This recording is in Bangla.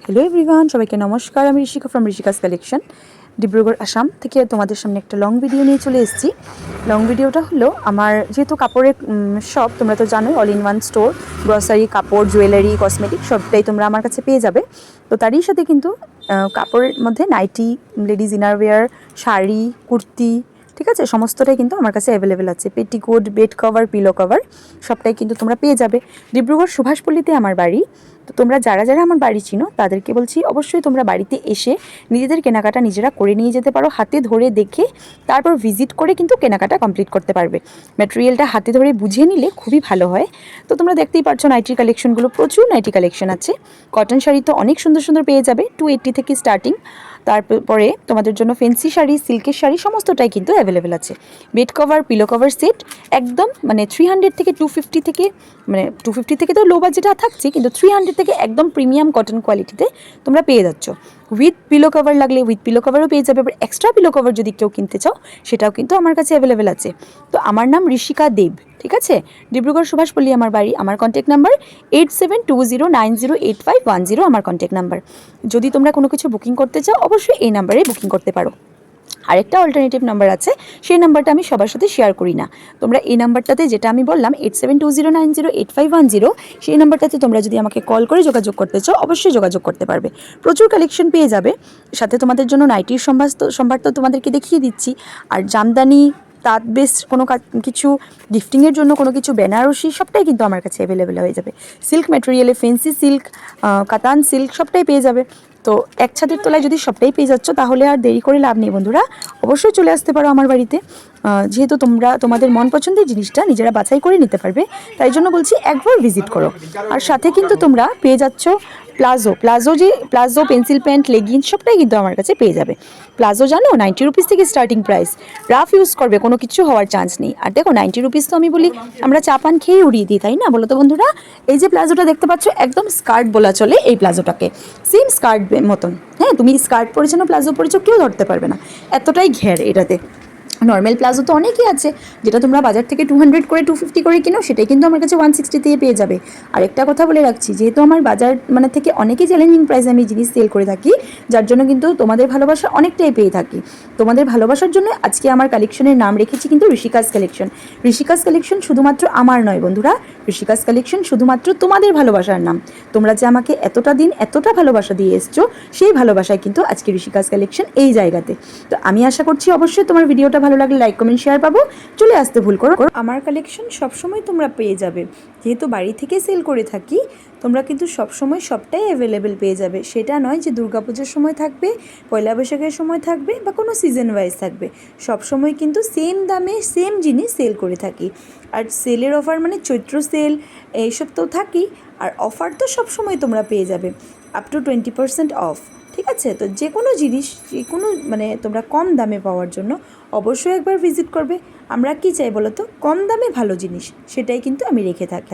হ্যালো এভরিওয়ান, সবাইকে নমস্কার। আমি ঋষিকা ফ্রম ঋষিকাস কালেকশন, ডিব্রুগড়, আসাম থেকে তোমাদের সামনে একটা লং ভিডিও নিয়ে চলে এসেছি। লং ভিডিওটা হলো আমার যেহেতু কাপড়ের শপ, তোমরা তো জানোই, all in one store, grocery, কাপড়, জুয়েলারি, কসমেটিক সবটাই তোমরা আমার কাছে পেয়ে যাবে। তো তারই সাথে কিন্তু কাপড়ের মধ্যে nighty, ladies innerwear, sari, kurti, ঠিক আছে, সমস্তটাই কিন্তু আমার কাছে অ্যাভেলেবেল আছে। Petticoat, bed cover, pillow cover সবটাই কিন্তু তোমরা পেয়ে যাবে। ডিব্রুগড় সুভাষপল্লিতে আমার বাড়ি। তো তোমরা যারা যারা আমার বাড়ি চিনো তাদেরকে বলছি, অবশ্যই তোমরা বাড়িতে এসে নিজেদের কেনাকাটা নিজেরা করে নিয়ে যেতে পারো। হাতে ধরে দেখে তারপর ভিজিট করে কিন্তু কেনাকাটা কমপ্লিট করতে পারবে। ম্যাটেরিয়ালটা হাতে ধরে বুঝে নিলে খুবই ভালো হয়। তো তোমরা দেখতেই পারছো নাইটির কালেকশনগুলো, প্রচুর নাইটি কালেকশন আছে। কটন শাড়ি তো অনেক সুন্দর সুন্দর পেয়ে যাবে, 280 থেকে স্টার্টিং। তারপরে তোমাদের জন্য ফেন্সি শাড়ি, সিল্কের শাড়ি সমস্তটাই কিন্তু অ্যাভেলেবেল আছে। Bed cover, pillow cover set একদম মানে 300 থেকে 250 থেকে, মানে 250 থেকে তো লো বাজেট থাকছে, কিন্তু 300 থেকে একদম প্রিমিয়াম কটন কোয়ালিটিতে তোমরা পেয়ে যাচ্ছ। উইথ পিলো কভার লাগলে উইথ পিলো কভারও পেয়ে যাবে। এবার এক্সট্রা পিলো কভার যদি কেউ কিনতে চাও সেটাও কিন্তু আমার কাছে অ্যাভেলেবেল আছে। তো আমার নাম ঋষিকা দেব, ঠিক আছে। ডিব্রুগড় সুভাষপল্লি আমার বাড়ি। আমার কন্ট্যাক্ট নাম্বার 8720908510 আমার কন্ট্যাক্ট নাম্বার। যদি তোমরা কোনো কিছু বুকিং করতে চাও অবশ্যই এই নাম্বারে বুকিং করতে পারো। আরেকটা অল্টারনেটিভ নাম্বার আছে, সেই নাম্বারটা আমি সবার সাথে শেয়ার করি না। তোমরা এই নাম্বারটাতে, যেটা আমি বললাম 8720908510, সেই নাম্বারটাতে তোমরা যদি আমাকে কল করে যোগাযোগ করতে চাও অবশ্যই যোগাযোগ করতে পারবে। প্রচুর কালেকশন পেয়ে যাবে। সাথে তোমাদের জন্য নাইটির সম্ভার তো তোমাদেরকে দেখিয়ে দিচ্ছি। আর জামদানি, তাঁত বেশ কোনো কিছু গিফটিংয়ের জন্য কোনো কিছু, বেনারসি সবটাই কিন্তু আমার কাছে অ্যাভেলেবেল হয়ে যাবে। সিল্ক ম্যাটেরিয়ালে ফেন্সি সিল্ক, কাতান সিল্ক সবটাই পেয়ে যাবে। তো এক ছাদের তলায় যদি সবটাই পেয়ে যাচ্ছ তাহলে আর দেরি করে লাভ নেই বন্ধুরা, অবশ্যই চলে আসতে পারো আমার বাড়িতে। যেহেতু তোমরা তোমাদের মন পছন্দের জিনিসটা নিজেরা বাছাই করে নিতে পারবে, তাই জন্য বলছি একবার ভিজিট করো। আর সাথে কিন্তু তোমরা পেয়ে যাচ্ছ প্লাজো, পেন্সিল প্যান্ট, লেগিংস সবটাই কিন্তু আমার কাছে পেয়ে যাবে। প্লাজো জানো 90 রুপিস থেকে স্টার্টিং প্রাইস। রাফ ইউজ করবে, কোনো কিছু হওয়ার চান্স নেই। আর দেখো 90 রুপিস তো আমি বলি আমরা চা পান খেয়ে উড়িয়ে দিই, তাই না বলো তো বন্ধুরা। এই যে প্লাজোটা দেখতে পাচ্ছ একদম স্কার্ট বলা চলে এই প্লাজোটাকে, সেম স্কার্ট মতন। হ্যাঁ, তুমি স্কার্ট পরেছো না প্লাজো পরেছো কেউ ধরতে পারবে না, এতটাই ঘের এটাতে। নর্মাল প্লাজো তো অনেকই আছে, যেটা তোমরা বাজার থেকে 200 করে 250 করে কিনো, সেটাই কিন্তু আমার কাছে 160 দিয়ে পেয়ে যাবে। আরেকটা কথা বলে রাখছি, যেহেতু আমার বাজার মানে থেকে অনেকই চ্যালেঞ্জিং প্রাইসে আমি জিনিস সেল করে থাকি, যার জন্য কিন্তু তোমাদের ভালোবাসা অনেকটাই পেয়ে থাকি। তোমাদের ভালোবাসার জন্য আজকে আমার কালেকশনের নাম রেখেছি কিন্তু ঋষিকাস কালেকশন। ঋষিকাস কালেকশন শুধুমাত্র আমার নয় বন্ধুরা, ঋষিকাস কালেকশন শুধুমাত্র তোমাদের ভালোবাসার নাম। তোমরা যে আমাকে এতটা দিন এতটা ভালোবাসা দিয়ে এসছো, সেই ভালোবাসায় কিন্তু আজকে ঋষিকাস কালেকশন এই জায়গাতে। তো আমি আশা করছি অবশ্যই তোমার ভিডিওটা ভালো লাগলে লাইক, কমেন্ট, শেয়ার পাবো। চলে আসতে ভুল করো। আমার কালেকশন সবসময় তোমরা পেয়ে যাবে, যেহেতু বাড়ি থেকে সেল করে থাকি, তোমরা কিন্তু সবসময় সবটাই অ্যাভেলেবেল পেয়ে যাবে। সেটা নয় যে দুর্গাপুজোর সময় থাকবে, পয়লা বৈশাখের সময় থাকবে, বা কোনো সিজন ওয়াইজ থাকবে। সবসময় কিন্তু সেম দামে সেম জিনিস সেল করে থাকি। আর সেলের অফার মানে চৈত্র সেল এইসব তো থাকি, আর অফার তো সবসময় তোমরা পেয়ে যাবে আপ টু 20% অফ, ঠিক আছে। তো যে কোনো জিনিস, যে কোনো মানে তোমরা কম দামে পাওয়ার জন্য অবশ্যই একবার ভিজিট করবে। আমরা কি চাই বলো তো, কম দামে ভালো জিনিস, সেটাই কিন্তু আমি রেখে থাকি।